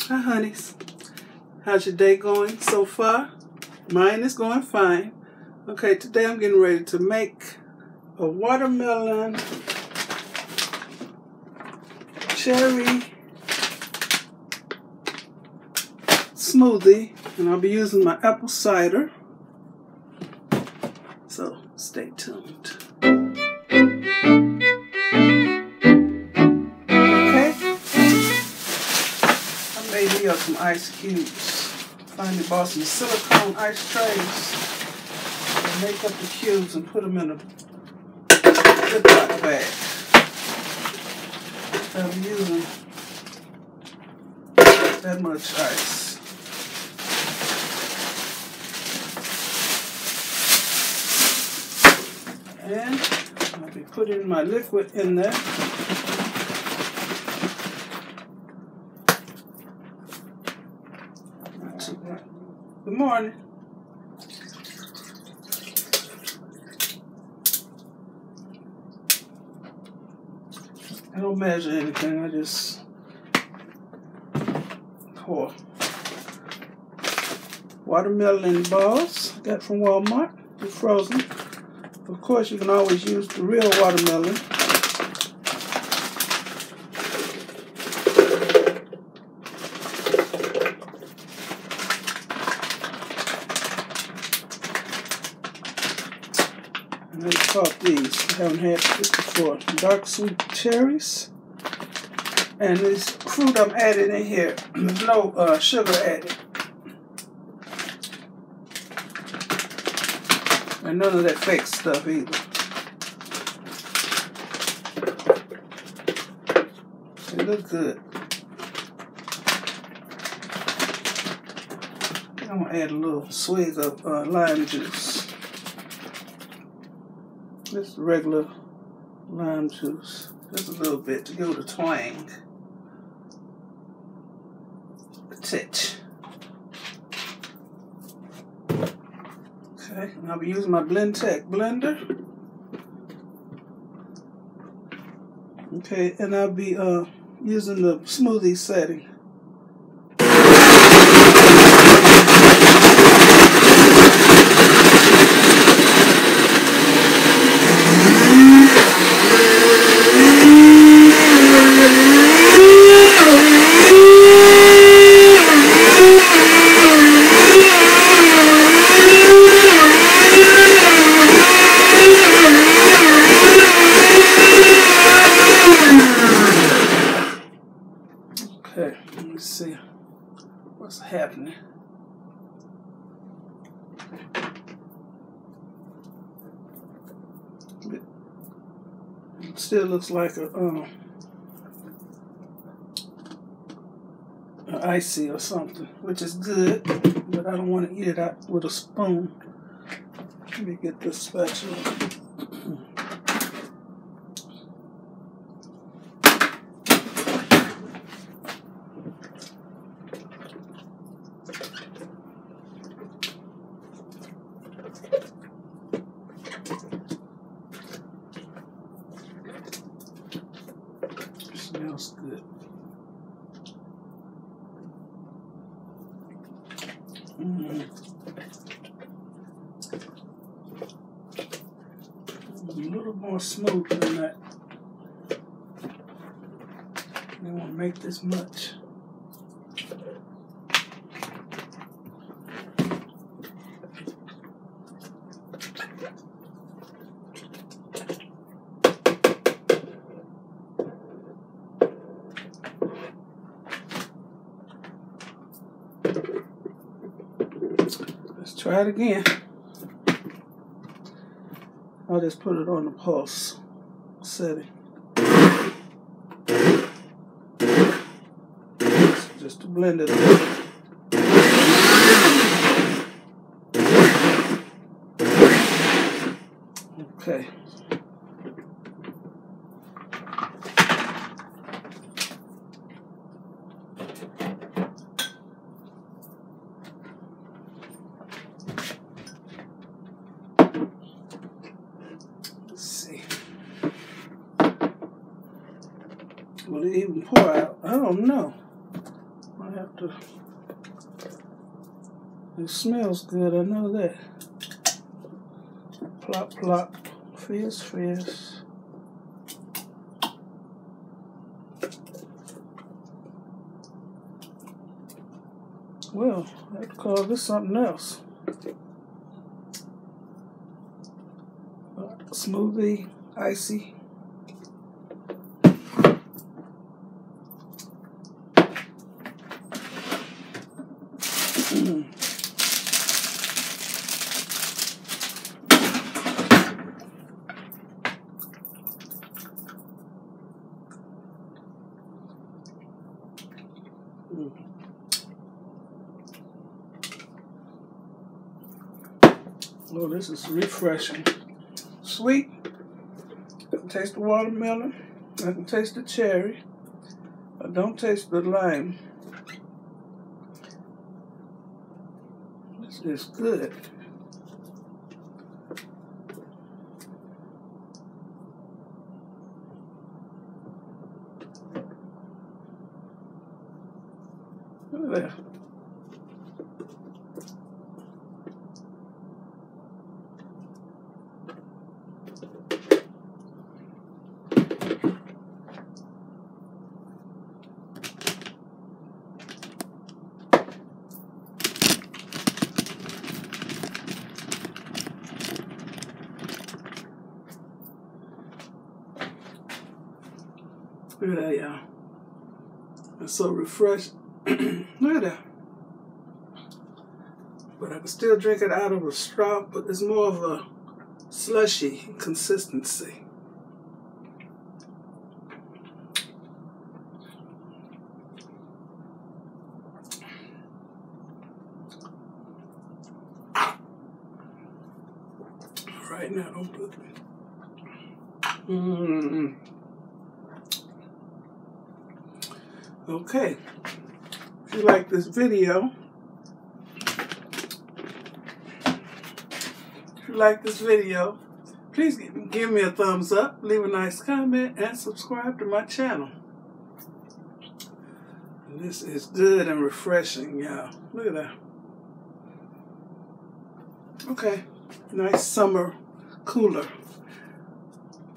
Hi, honeys. How's your day going so far? Mine is going fine. Okay, today I'm getting ready to make a watermelon cherry smoothie, and I'll be using my apple cider. So stay tuned. Me up some ice cubes. Finally bought some silicone ice trays and make up the cubes and put them in a Ziploc bag. I'm using that much ice. And I'll be putting my liquid in there. Good morning. I don't measure anything, I just pour. Watermelon balls I got from Walmart. They're frozen. Of course, you can always use the real watermelon. I caught these. I haven't had this before. Dark sweet cherries. And this fruit I'm adding in here, there's no sugar added. And none of that fake stuff either. They look good. I'm going to add a little swig of lime juice. Just regular lime juice. Just a little bit to give it a twang. A touch. Okay, and I'll be using my Blendtec blender. Okay, and I'll be using the smoothie setting. Okay, let me see what's happening. It still looks like a icy or something, which is good, but I don't want to eat it out with a spoon. Let me get this spatula. Smells good. A little more smooth than that. I don't want to make this much. Let's try it again. I'll just put it on the pulse setting. Just to blend it a little. Okay. Let's see. Will it even pour out? I don't know. I have to. It smells good, I know that. Plop, plop. Fizz, fizz. Well, I'd call this something else. Smoothie, icy. Oh, this is refreshing. Sweet. I can taste the watermelon. I can taste the cherry. I don't taste the lime. This is good. Look at that. Look at that, y'all. It's so refreshing. Look at that. But I can still drink it out of a straw, but it's more of a slushy consistency. Right now, don't put it. Okay, if you like this video, please give me a thumbs up, leave a nice comment, and subscribe to my channel. And this is good and refreshing, y'all. Look at that. Okay, nice summer cooler.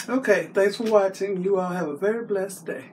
Okay, thanks for watching. You all have a very blessed day.